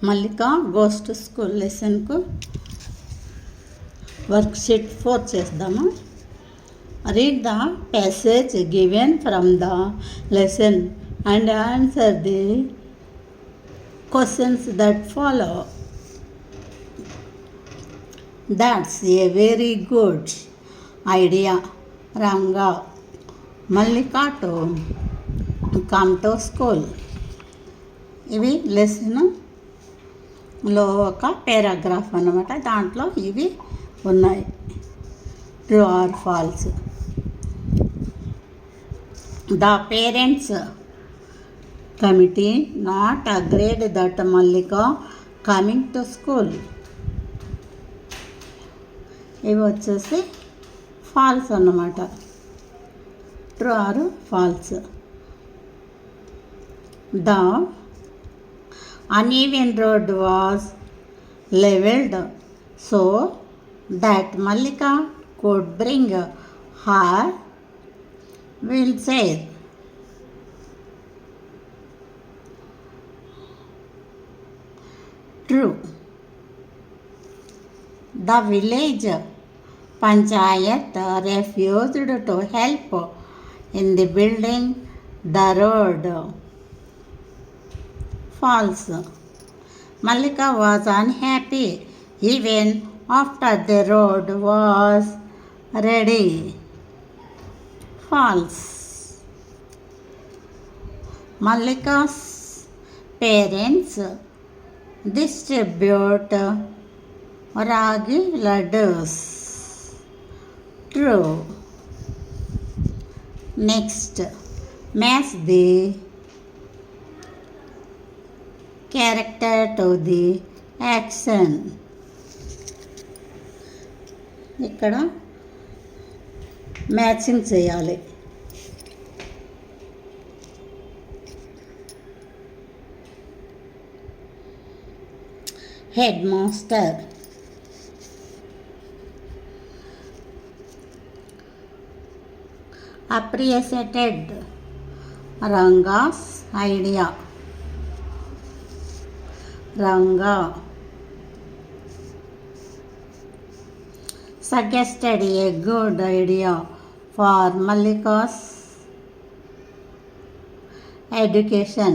Mallika goes to school లెసన్కు worksheet 4 చేద్దాము. Read the passage given from the lesson and answer the questions that follow. That's a very good idea, Ranga. Mallika to come to school. ఇవి లెసన్లో ఒక paragraph అన్నమాట. దాంట్లో ఇవి ఉన్నాయి. True or false. The parents committee not agreed that Mallika coming to school. ఇవి వచ్చేసి false అన్నమాట. True or false. The uneven road was leveled so that Mallika could bring her wheelchair. True. The village panchayat refused to help in the building the road. False. Mallika was unhappy even after the road was ready. False. Mallika's parents distribute ragi laddus. True. Next, match the character to the action. ఇక్కడ matching చేయాలి. Head master. appreciated Ranga's idea. Ranga suggested a good idea for Mallika's education.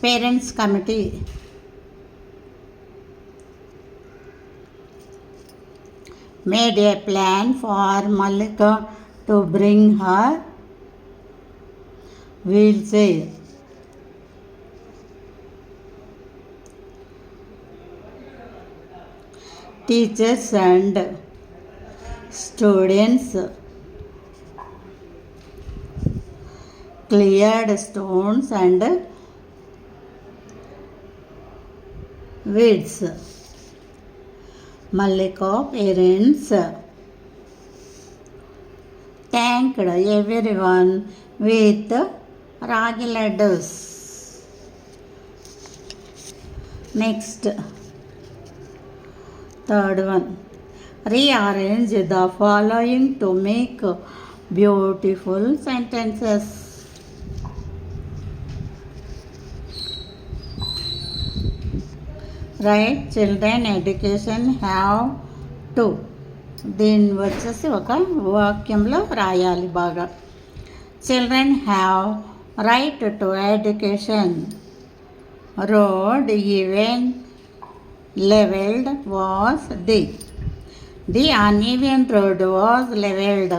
Parents committee made a plan for Mallika to bring her wheelchair. Teachers and students cleared stones and weeds. Mallika parents thanked everyone with ragi laddus. Next, third one. Rearrange the following to make beautiful sentences. Right, children education have to. దీన్ని వచ్చేసి ఒక వాక్యంలో రాయాలి బాగా. Children have right to education. Road even leveled was the uneven road was leveled.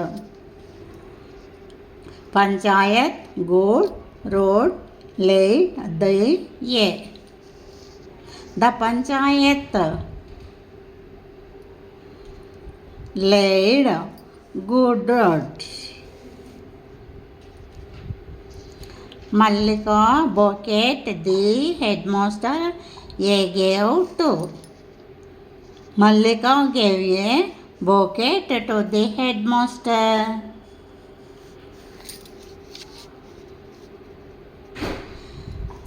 Panchayat good road laid the air. The panchayat laid good road. Mallika bouquet the headmaster a gave to. Mallika gave a bouquet to the headmaster.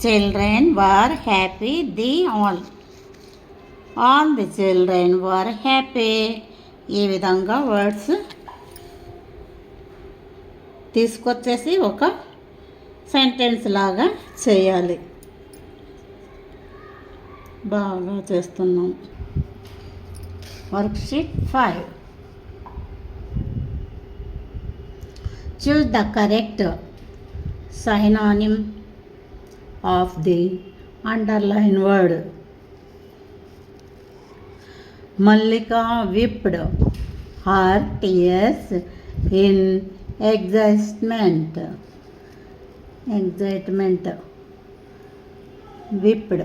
Children were happy. All the children were happy. ఈ విధంగా words తీసుకొచ్చేసి ఒక sentence లాగా చేయాలి. బాగా చేస్తున్నాం. Worksheet 5. Choose the correct synonym of the underlined word. Mallika whipped her tears in excitement. Whipped.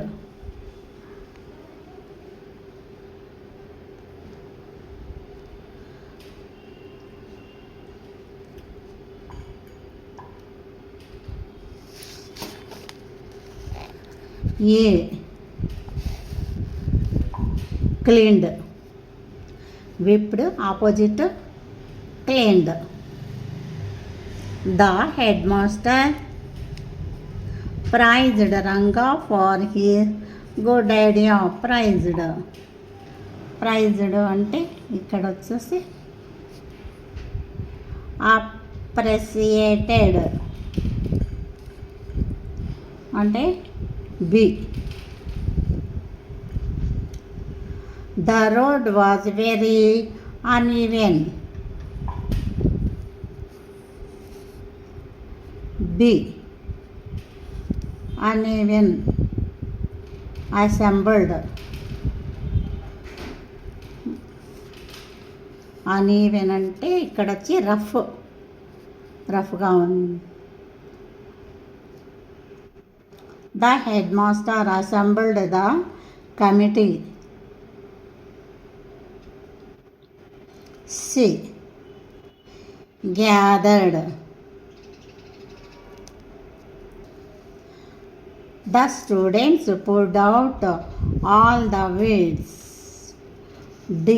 A. Cleaned. Whipped opposite cleaned. The headmaster praised Ranga for his good idea. Praised అంటే ఇక్కడ వచ్చేసి appreciated అంటే B. The road was very uneven. B. Uneven. Assembled. Uneven అంటే ఇక్కడ వచ్చి రఫ్గా ఉంది. The headmaster assembled the committee. C. Gathered. The students pulled out all the weeds. D.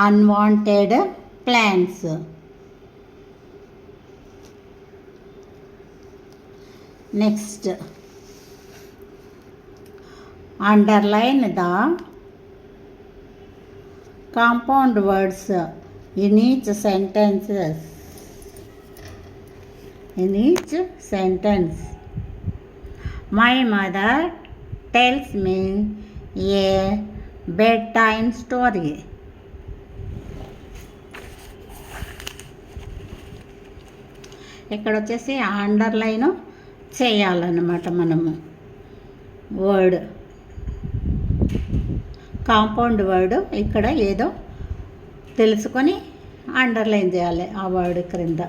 Unwanted plants. Next, underline the compound words in each sentence. My mother tells me a bedtime story. ఇక్కడ వచ్చేసి underline చేయాలన్నమాట. మనము word compound word ఇక్కడ ఏదో తెలుసుకొని underline చేయాలి ఆ word క్రింద.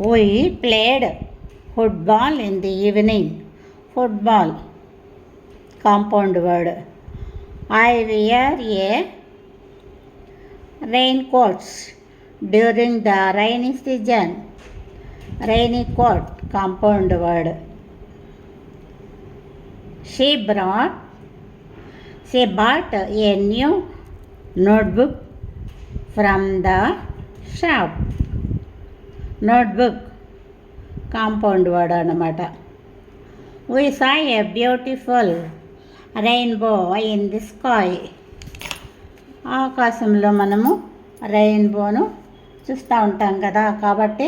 We played football in the evening. Football compound word. I wear a raincoats during the rainy season. Rainy coat compound word. She bought a new notebook from the shop. Notebook compound word అన్నమాట. We saw a beautiful rainbow in the sky. ఆకాశంలో మనము రెయిన్బోను చూస్తూ ఉంటాం కదా, కాబట్టి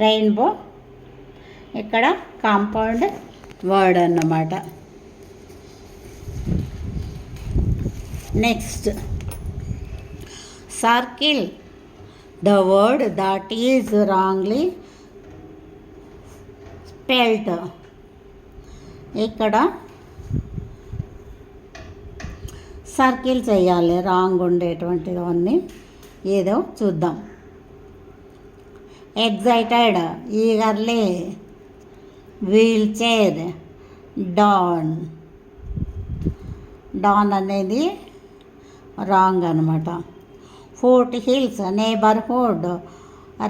rainbow ఇక్కడ compound word అన్నమాట. Next, circle the word that is wrongly spelt. ఇక్కడ సర్కిల్ చేయాలి రాంగ్ ఉండేటువంటివన్నీ. ఏదో చూద్దాం. Excited, eagerly, wheelchair, dawn. Dawn అనేది రాంగ్ అనమాట. Foothills, neighbourhood,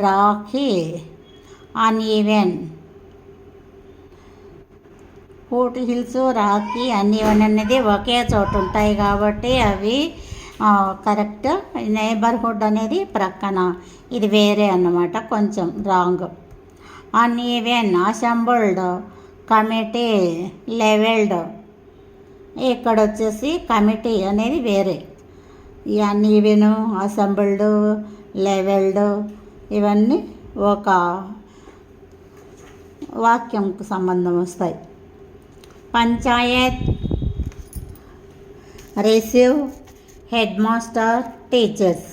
Rakhi, uneven. Foothills, Rakhi, uneven అనేది ఒకే చోట ఉంటాయి కాబట్టి అవి కరెక్ట్. నేబర్హుడ్ అనేది ప్రక్కన, ఇది వేరే అన్నమాట, కొంచెం wrong. Uneven, assembled, committee, levelled. ఇక్కడ వచ్చేసి కమిటీ అనేది వేరే, ఈ అన్ఈవెన్, అసెంబుల్డ్, లెవెల్డ్ ఇవన్నీ ఒక వాక్యంకు సంబంధం వస్తాయి. Panchayat, receive, head master, teachers.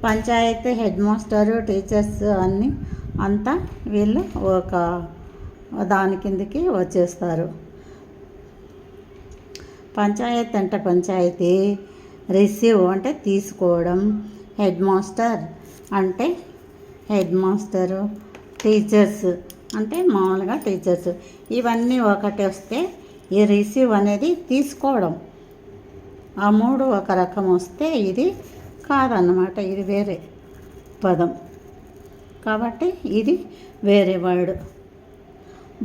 Panchayat, head master, teachers అన్నీ అంతా వీళ్ళు ఒక దాని కిందకి వచ్చేస్తారు. పంచాయత్ అంటే పంచాయతీ, రిసీవ్ అంటే తీసుకోవడం, హెడ్ మాస్టర్ అంటే హెడ్ మాస్టరు, టీచర్స్ అంటే మామూలుగా టీచర్స్. ఇవన్నీ ఒకటి వస్తే ఈ రిసీవ్ అనేది తీసుకోవడం. ఆ మూడు ఒక రకం వస్తే ఇది కాదన్నమాట, ఇది వేరే పదం కాబట్టి ఇది వేరే వర్డ్.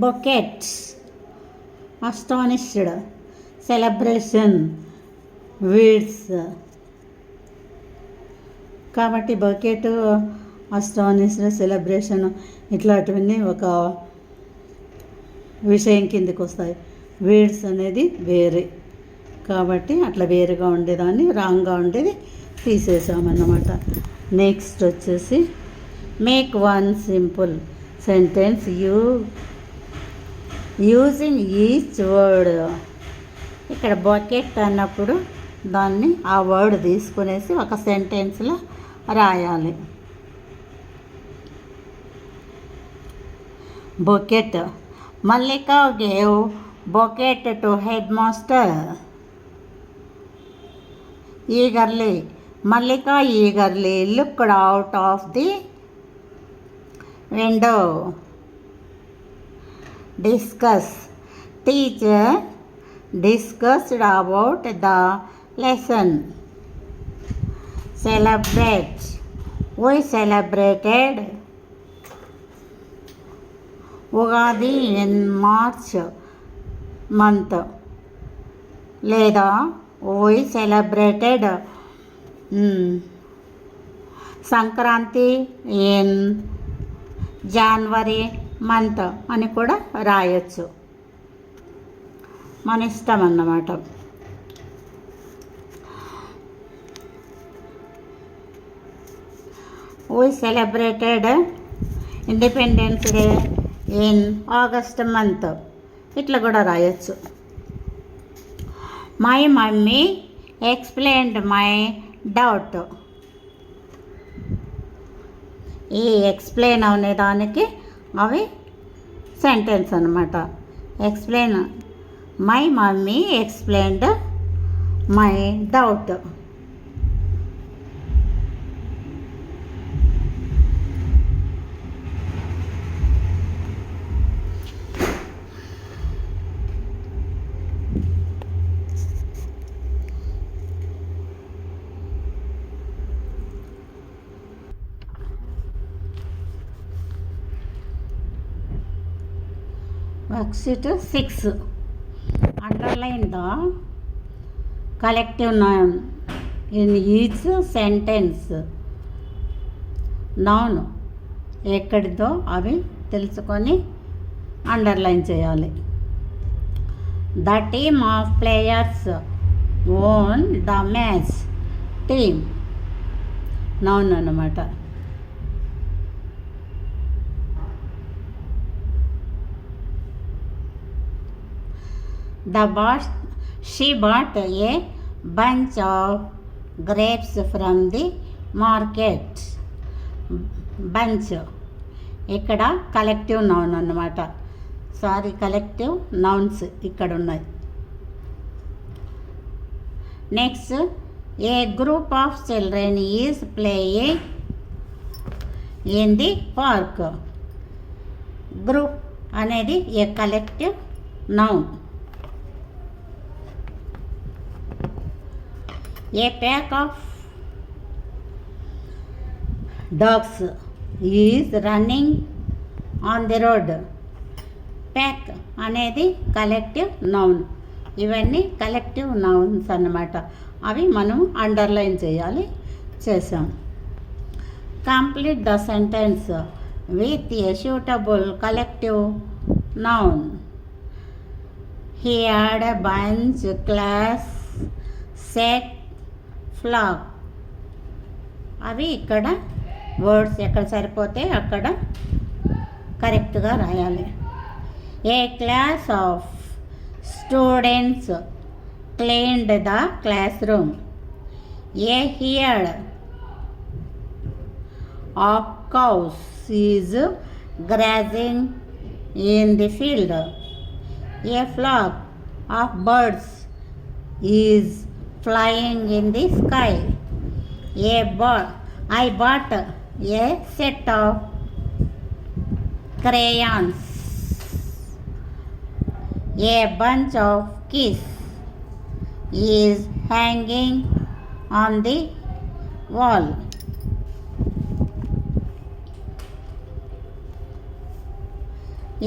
బొకెట్స్, astonished, celebration, weeds. కాబట్టి బకెట్, అస్టానిష్డ్, సెలబ్రేషన్ ఇట్లాంటివన్నీ ఒక విషయం కిందకి వస్తాయి. వీడ్స్ అనేది వేరే కాబట్టి అట్లా వేరుగా ఉండేదాన్ని రాంగ్గా ఉండేది తీసేసామన్నమాట. నెక్స్ట్ వచ్చేసి make one simple sentence using each word. ఇక్కడ బకెట్ అన్నప్పుడు దాన్ని ఆ వర్డ్ తీసుకునేసి ఒక సెంటెన్స్లో రాయాలి. Bouquet, Mallika gave bouquet to head master. Eagerly, Mallika eagerly looked out of the window. Discuss, teacher discussed about the lesson. Celebrate, we celebrated Ugadi in March month. లేదా we celebrated Sankranti in January month అని కూడా రాయొచ్చు, మన ఇష్టం అన్నమాట. We celebrated Independence Day in August month ఇట్లా కూడా రాయొచ్చు. My mummy explained my doubt. ఈ ఎక్స్ప్లెయిన్ అనే దానికి అవి సెంటెన్స్ అన్నమాట. Explain, my mummy explained my doubt. Worksheet 6. Underline the collective noun in each sentence. Noun ఎక్కడిదో అవి తెలుసుకొని అండర్లైన్ చేయాలి. The team of players won the match. Team noun అన్నమాట. She bought a bunch of grapes from the market. Bunch ఇక్కడ collective noun అన్నమాట. Collective nouns ఇక్కడ ఉన్నాయి. Next, a group of children is playing in the park. Group అనేది a collective noun. A pack of dogs is running on the road. Pack అనేది collective noun. ఇవన్నీ collective nouns అన్నమాట. అవి మనం underline చేయాలి, చేసాం. Complete the sentence with a suitable collective noun. He had a bunch, class, set, flag. అవి ఇక్కడ words ఎక్కడ సరిపోతే అక్కడ కరెక్ట్గా రాయాలి. A class of students cleaned the class room. A herd of cows is grazing in the field. A flock of birds is flying in the sky. I bought a set of crayons. A bunch of keys is hanging on the wall.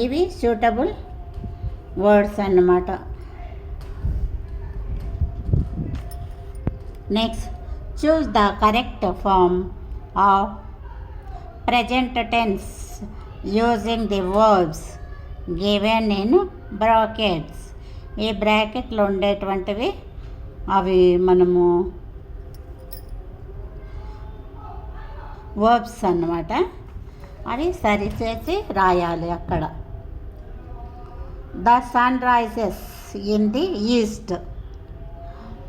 ఇవి suitable words అన్నమాట. Next, choose the correct form of present tense using the verbs given in brackets. ఈ బ్రాకెట్లో ఉండేటువంటివి అవి మనము verbs అన్నమాట. అవి సరిచేసి రాయాలి అక్కడ. The sun rises in the east.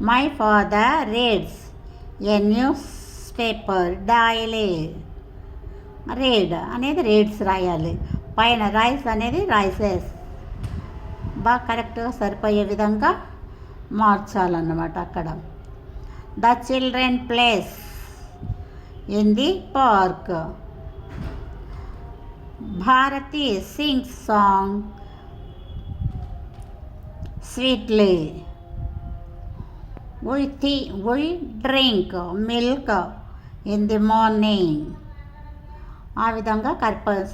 My father reads a newspaper daily. Read అనేది రీడ్స్ రాయాలి. పైన రైస్ అనేది రైసెస్. బాగా కరెక్ట్గా సరిపోయే విధంగా మార్చాలన్నమాట అక్కడ. The children plays in the park. Bharati sings song sweetly. We drink milk in the morning. ఆ విధంగా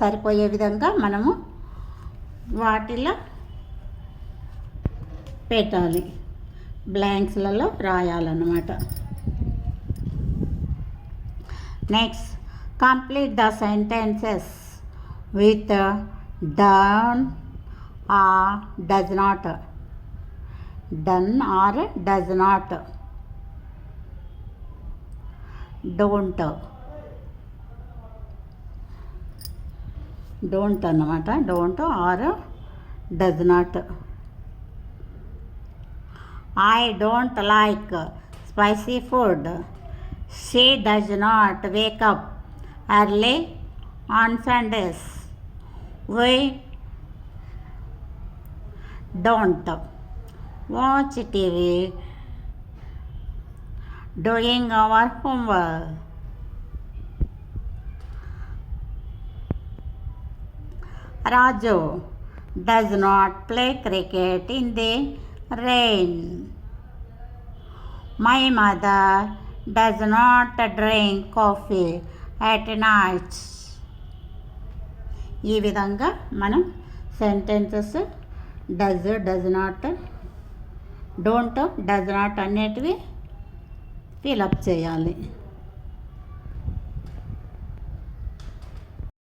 సరిపోయే విధంగా మనము వాటిలో పెట్టాలి, బ్లాంక్స్లలో రాయాలన్నమాట. Next, complete the sentences with done or does not. Done or does not. Don't అన్నమాట. don't or does not. I don't like spicy food. She does not wake up early on Sundays. We don't watch TV doing our homework. Raju does not play cricket in the rain. My mother does not drink coffee at night. ఈ విధంగా మనం sentences does not, don't, does not అనేటివి fill up చేయాలి.